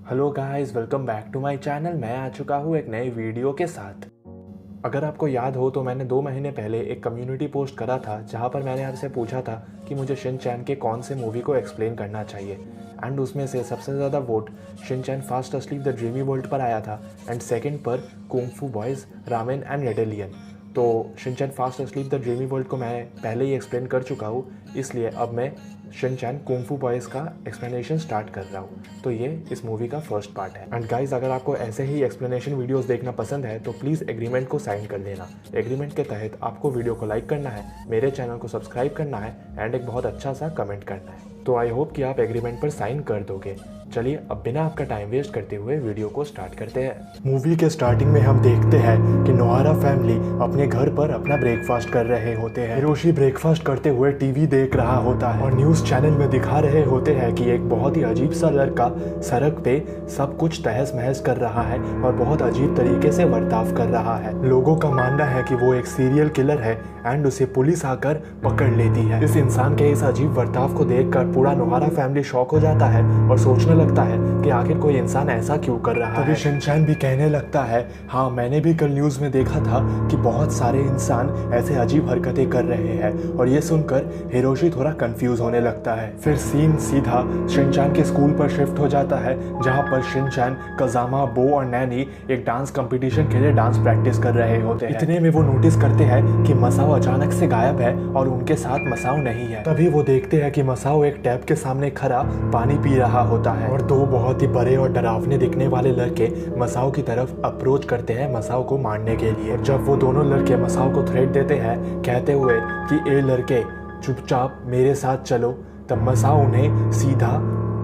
Hello guys, welcome back to my channel. मैं आ चुका हूँ एक नए वीडियो के साथ। अगर आपको याद हो तो मैंने 2 महीने पहले एक कम्युनिटी पोस्ट करा था जहाँ पर मैंने आपसे पूछा था कि मुझे शिनचैन के कौन से मूवी को एक्सप्लेन करना चाहिए। एंड उसमें से सबसे ज़्यादा vote Shinchan fast asleep the dreamy world पर आया था एंड सेकंड पर कुंग फू बॉयज़ रामेन एंड रेडेलियन। तो Shinchan fast asleep the dreamy world को मैं पहले ही एक्सप्लेन कर चुका हूँ, इसलिए अब मैं शिनचैन कुंग फू बॉयज़ का एक्सप्लेनेशन स्टार्ट कर रहा हूँ। तो ये इस मूवी का फर्स्ट पार्ट है। एंड गाइज, अगर आपको ऐसे ही एक्सप्लेनेशन वीडियोस देखना पसंद है तो प्लीज़ एग्रीमेंट को साइन कर लेना। एग्रीमेंट के तहत आपको वीडियो को लाइक करना है, मेरे चैनल को सब्सक्राइब करना है एंड एक बहुत अच्छा सा कमेंट करना है। तो आई होप कि आप एग्रीमेंट पर साइन कर दोगे। चलिए अब बिना आपका टाइम वेस्ट करते हुए वीडियो को स्टार्ट करते हैं। मूवी के स्टार्टिंग में हम देखते हैं कि नोहारा फैमिली अपने घर पर अपना ब्रेकफास्ट कर रहे होते हैं। हिरोशी ब्रेकफास्ट करते हुए टीवी देख रहा होता है और न्यूज़ चैनल में दिखा रहे होते हैं कि एक बहुत ही अजीब सा लड़का सड़क पे सब कुछ तहस महस कर रहा है और बहुत अजीब तरीके से बर्ताव कर रहा है। लोगों का मानना है कि वो एक सीरियल किलर है एंड उसे पुलिस आकर पकड़ लेती है। इस इंसान के इस अजीब बर्ताव को देखकर पूरा नोहारा फैमिली शॉक हो जाता है और सोचने लगता है कि आखिर कोई इंसान ऐसा क्यों कर रहा है। तभी शिनचैन भी कहने लगता है, हाँ मैंने भी कल न्यूज़ में देखा था कि बहुत सारे इंसान ऐसे अजीब हरकतें कर रहे हैं। और ये सुनकर हिरोशी थोड़ा कंफ्यूज होने लगता है। फिर सीन सीधा शिनचैन के स्कूल पर शिफ्ट हो जाता है जहाँ पर शिनचैन, कजामा, बो और नैनी एक डांस कंपटीशन के लिए डांस प्रैक्टिस कर रहे होते हैं। इतने में वो नोटिस करते हैं कि मसाओ अचानक से गायब है और उनके साथ मसाओ नहीं है। तभी वो देखते हैं कि मसाओ एक टैप के सामने खड़ा पानी पी रहा होता है और 2 बहुत ही बड़े और डरावने दिखने वाले लड़के मसाओ की तरफ अप्रोच करते हैं मसाओ को मारने के लिए। जब वो दोनों लड़के मसाओ को थ्रेट देते हैं कहते हुए कि ए लड़के चुपचाप मेरे साथ चलो, तब मसाओ उन्हें सीधा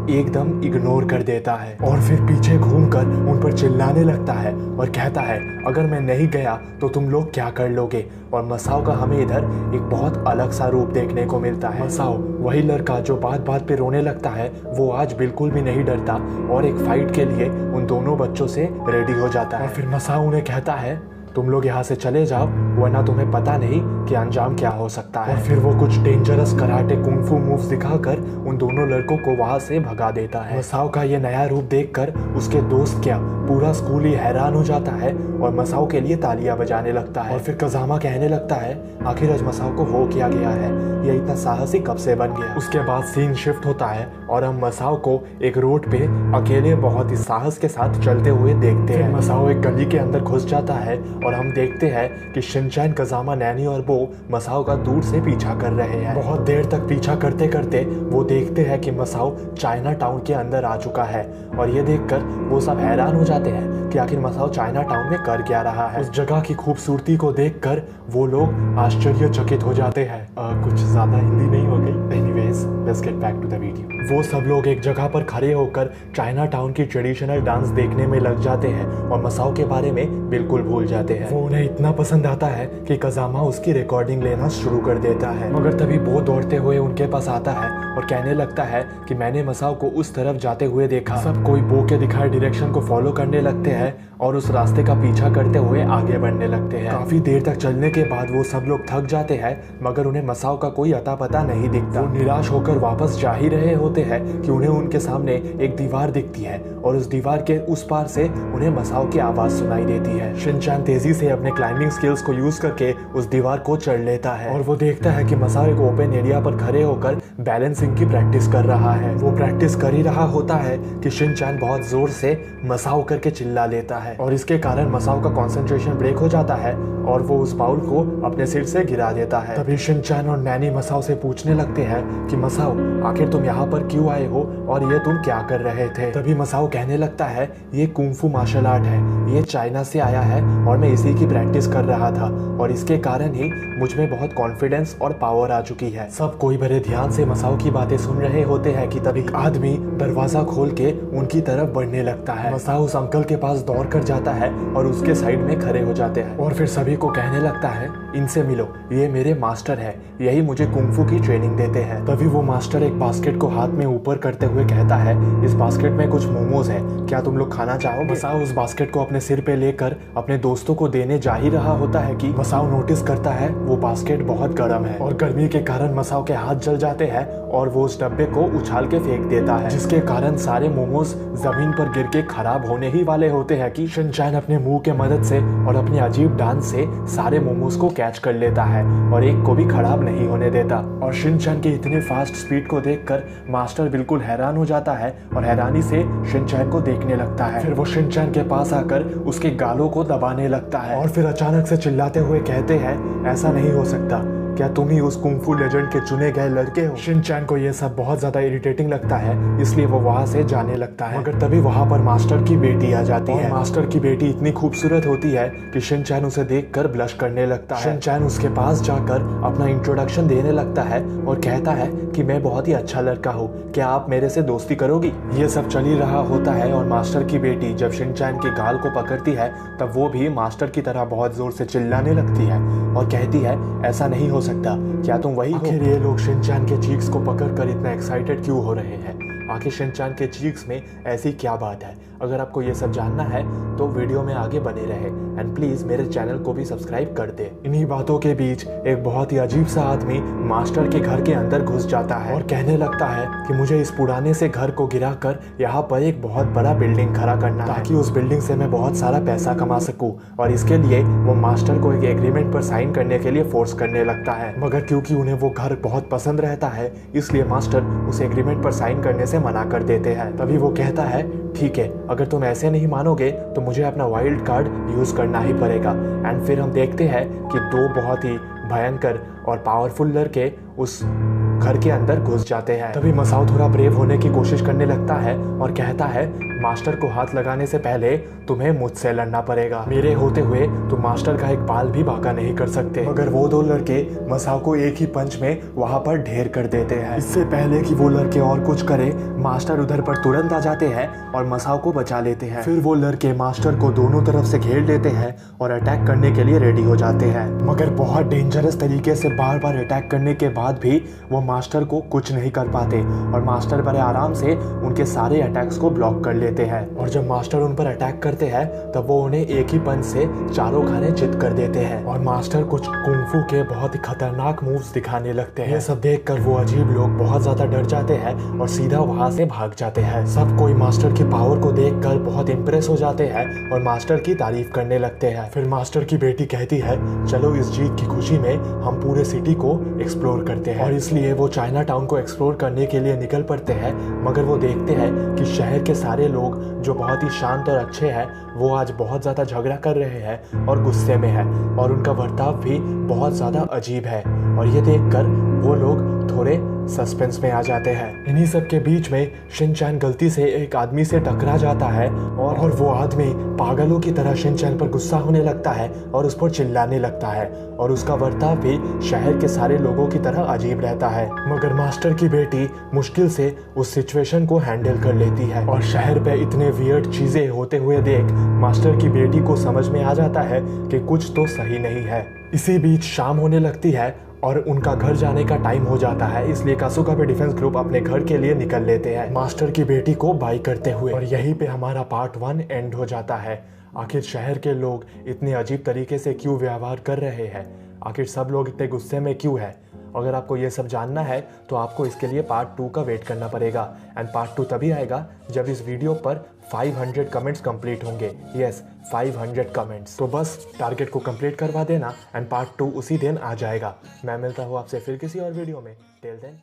एकदम इग्नोर कर देता है और फिर पीछे घूमकर उन पर चिल्लाने लगता है और कहता है अगर मैं नहीं गया तो तुम लोग क्या कर लोगे। और मसाओ का हमें इधर एक बहुत अलग सा रूप देखने को मिलता है। मसाओ वही लड़का जो बात बात पे रोने लगता है, वो आज बिल्कुल भी नहीं डरता और एक फाइट के लिए उन दोनों बच्चों से रेडी हो जाता है। और फिर मसाओ उन्हें कहता है तुम लोग यहाँ से चले जाओ वरना तुम्हें पता नहीं कि अंजाम क्या हो सकता है। और फिर वो कुछ डेंजरस कराटे कुंग-फू मूव्स दिखाकर उन दोनों लड़कों को वहाँ से भगा देता है। मसाओ का ये नया रूप देखकर उसके दोस्त क्या पूरा स्कूल ही हैरान हो जाता है और मसाओ के लिए तालियां बजाने लगता है। और फिर कजामा कहने लगता है आखिर आज मसाओ को हो क्या गया है, ये इतना साहसी कब से बन गया। उसके बाद सीन शिफ्ट होता है और हम मसाओ को एक रोड पे अकेले बहुत ही साहस के साथ चलते हुए देखते हैं। मसाओ एक गली के अंदर घुस जाता है और हम देखते हैं कि शिनचैन, कजामा, नैनी और बो मसाओ का दूर से पीछा कर रहे हैं। बहुत देर तक पीछा करते करते वो देखते हैं कि मसाओ चाइना टाउन के अंदर आ चुका है और ये देखकर वो सब हैरान हो जाते हैं कि आखिर मसाओ चाइना टाउन में कर क्या रहा है। उस जगह की खूबसूरती को देखकर वो लोग आश्चर्यचकित हो जाते हैं। कुछ ज्यादा हिंदी नहीं हो गई। Anyways, let's get back to the video. वो सब लोग एक जगह पर खड़े होकर चाइना टाउन की ट्रेडिशनल डांस देखने में लग जाते हैं और मसाओ के बारे में बिल्कुल भूल जाते हैं। वो उन्हें इतना पसंद आता है कि कजामा उसकी रिकॉर्डिंग लेना शुरू कर देता है। मगर तभी बो दौड़ते हुए उनके पास आता है और कहने लगता है कि मैंने मसाओ को उस तरफ जाते हुए देखा। सब कोई बो के दिखाए डायरेक्शन को फॉलो करने लगते हैं और उस रास्ते का पीछा करते हुए आगे बढ़ने लगते हैं। काफी देर तक चलने के बाद वो सब लोग थक जाते हैं मगर उन्हें मसाओ का कोई अता पता नहीं दिखता। वो निराश होकर वापस जा ही रहे होते हैं कि उन्हें उनके सामने एक दीवार दिखती है और उस दीवार के उस पार से उन्हें मसाओ की आवाज सुनाई देती है। शिनचैन तेजी से अपने क्लाइंबिंग स्किल्स को यूज करके उस दीवार को चढ़ लेता है और वो देखता है कि मसाओ एक ओपन एरिया पर खड़े होकर बैलेंसिंग की प्रैक्टिस कर रहा है। वो प्रैक्टिस कर ही रहा होता है कि शिनचैन बहुत जोर से मसाओ करके चिल्ला लेता है और इसके कारण मसाओ का कंसंट्रेशन ब्रेक हो जाता है और वो उस बाउल को अपने सिर से गिरा देता है। तभी शिनचैन और नैनी मसाओ से पूछने लगते हैं कि मसाओ आखिर तुम यहाँ पर क्यों आए हो और ये तुम क्या कर रहे थे। तभी मसाओ कहने लगता है ये कुंग-फू मार्शल आर्ट है, ये चाइना से आया है और मैं इसी की प्रैक्टिस कर रहा था और इसके कारण ही मुझ में बहुत कॉन्फिडेंस और पावर आ चुकी है। सब कोई बड़े ध्यान से मसाओ की बातें सुन रहे होते हैं कि तभी एक आदमी दरवाजा खोल के उनकी तरफ बढ़ने लगता है। मसाओ उस अंकल के पास दौड़ कर जाता है और उसके साइड में खड़े हो जाते हैं और फिर सभी को कहने लगता है इनसे मिलो, ये मेरे मास्टर है, यही मुझे कुंफू की ट्रेनिंग देते हैं। तभी वो मास्टर एक बास्केट को हाथ में ऊपर करते हुए कहता है, इस बास्केट में कुछ मोमोज है, क्या तुम लोग खाना चाहोगे? मसाओ उस बास्केट को अपने सिर पे लेकर अपने दोस्तों को देने जा ही रहा होता है कि मसाओ नोटिस करता है वो बास्केट बहुत गर्म है और गर्मी के कारण मसाओ के हाथ जल जाते हैं और वो उस डब्बे को उछाल के फेंक देता है, जिसके कारण सारे मोमोज जमीन पर गिर के खराब होने ही वाले होते हैं कि शिनचैन अपने मुंह के मदद से और अपने अजीब डांस से सारे मोमोज को कैच कर लेता है और एक को भी खराब नहीं होने देता। और शिनचैन की इतनी फास्ट स्पीड को देखकर मास्टर बिल्कुल हैरान हो जाता है और हैरानी से शिनचैन को देखने लगता है। फिर वो शिनचैन के पास आकर उसके गालों को दबाने लगता है और फिर अचानक से चिल्लाते हुए कहते हैं, ऐसा नहीं हो सकता, क्या तुम ही उस कुंफू लेजेंड के चुने गए लड़के हो? शिनचैन को ये सब बहुत ज्यादा इरिटेटिंग लगता है, इसलिए वो वहां से जाने लगता है। मगर तभी वहां पर मास्टर की बेटी आ जाती है। मास्टर की बेटी इतनी खूबसूरत होती है कि शिनचैन उसे देखकर ब्लश करने लगता है। शिनचैन उसके पास जाकर अपना इंट्रोडक्शन देने लगता है और कहता है कि मैं बहुत ही अच्छा लड़का हूँ, क्या आप मेरे से दोस्ती करोगी? ये सब चल ही रहा होता है और मास्टर की बेटी जब शिनचैन के गाल को पकड़ती है तब वो भी मास्टर की तरह बहुत जोर से चिल्लाने लगती है और कहती है, ऐसा नहीं हो सकता, क्या तुम वही हो? आखिर ये लोग शिनचैन के चीक्स को पकड़कर इतना एक्साइटेड क्यों हो रहे हैं? आखिर शिनचैन के चीक्स में ऐसी क्या बात है? अगर आपको ये सब जानना है तो वीडियो में आगे बने रहे एंड प्लीज मेरे चैनल को भी सब्सक्राइब कर दे। इन्हीं बातों के बीच एक बहुत ही अजीब सा आदमी मास्टर के घर के अंदर घुस जाता है और कहने लगता है कि मुझे इस पुराने से घर को गिराकर यहाँ पर एक बहुत बड़ा बिल्डिंग खड़ा करना है ताकि उस बिल्डिंग से मैं बहुत सारा पैसा कमा सकूं। और इसके लिए वो मास्टर को एक एग्रीमेंट पर साइन करने के लिए फोर्स करने लगता है, मगर क्योंकि उन्हें वो घर बहुत पसंद रहता है इसलिए मास्टर उस एग्रीमेंट पर साइन करने से मना कर देते हैं। तभी वो कहता है, ठीक है, अगर तुम ऐसे नहीं मानोगे तो मुझे अपना वाइल्ड कार्ड यूज करना ही पड़ेगा। एंड फिर हम देखते हैं कि दो बहुत ही भयंकर और पावरफुल लड़के उस घर के अंदर घुस जाते हैं। तभी मसाओ थोड़ा ब्रेव होने की कोशिश करने लगता है और कहता है, मास्टर को हाथ लगाने से पहले तुम्हें मुझसे लड़ना पड़ेगा, मेरे होते हुए तुम मास्टर का एक बाल भी बांका नहीं कर सकते। मगर वो दो लड़के मसाओ को एक ही पंच में वहां पर ढेर कर देते हैं। इससे पहले कि वो लड़के और कुछ करे, मास्टर उधर पर तुरंत आ जाते हैं और मसाओ को बचा लेते हैं। फिर वो लड़के मास्टर को दोनों तरफ से घेर लेते हैं और अटैक करने के लिए रेडी हो जाते हैं, मगर बहुत डेंजरस तरीके से बार बार अटैक करने के बाद भी वो मास्टर को कुछ नहीं कर पाते और मास्टर बड़े आराम से उनके सारे अटैक्स को ब्लॉक कर लेते हैं। और जब मास्टर उन पर अटैक करते हैं तब वो उन्हें एक ही पंच से चारों खाने चित कर देते हैं और मास्टर कुछ कुंफू के बहुत ही खतरनाक मूव्स दिखाने लगते हैं। ये सब देखकर वो अजीब लोग बहुत ज्यादा डर जाते हैं और सीधा वहां से भाग जाते हैं। सब कोई मास्टर की पावर को देखकर बहुत इंप्रेस हो जाते हैं और मास्टर की तारीफ करने लगते हैं। फिर मास्टर की बेटी कहती है, चलो इस जीत की खुशी में हम पूरे सिटी को एक्सप्लोर करते हैं। और इसलिए वो चाइना टाउन को एक्सप्लोर करने के लिए निकल पड़ते हैं, मगर वो देखते हैं कि शहर के सारे लोग जो बहुत ही शांत और अच्छे हैं वो आज बहुत ज़्यादा झगड़ा कर रहे हैं और गुस्से में है और उनका बर्ताव भी बहुत ज़्यादा अजीब है। और ये देखकर वो लोग थोड़े सस्पेंस में आ जाते हैं। इन्हीं सब के बीच में शिनचैन गलती से एक आदमी से टकरा जाता है और वो आदमी पागलों की तरह शिनचैन पर गुस्सा होने लगता है और उस पर चिल्लाने लगता है और उसका बर्ताव भी शहर के सारे लोगों की तरह अजीब रहता है। मगर मास्टर की बेटी मुश्किल से उस सिचुएशन को हैंडल कर लेती है और शहर पे इतने वियर्ड चीजें होते हुए देख मास्टर की बेटी को समझ में आ जाता है कि कुछ तो सही नहीं है। इसी बीच शाम होने लगती है और उनका घर जाने का टाइम हो जाता है, इसलिए कासुका पे डिफेंस ग्रुप अपने घर के लिए निकल लेते हैं मास्टर की बेटी को बाय करते हुए। और यहीं पे हमारा पार्ट 1 एंड हो जाता है। आखिर शहर के लोग इतने अजीब तरीके से क्यों व्यवहार कर रहे हैं? आखिर सब लोग इतने गुस्से में क्यों है? अगर आपको ये सब जानना है तो आपको इसके लिए पार्ट 2 का वेट करना पड़ेगा एंड पार्ट 2 तभी आएगा जब इस वीडियो पर 500 कमेंट्स कंप्लीट होंगे। Yes, 500 comments. तो बस टारगेट को कंप्लीट करवा देना एंड पार्ट 2 उसी दिन आ जाएगा। मैं मिलता हूँ आपसे फिर किसी और वीडियो में। Till then.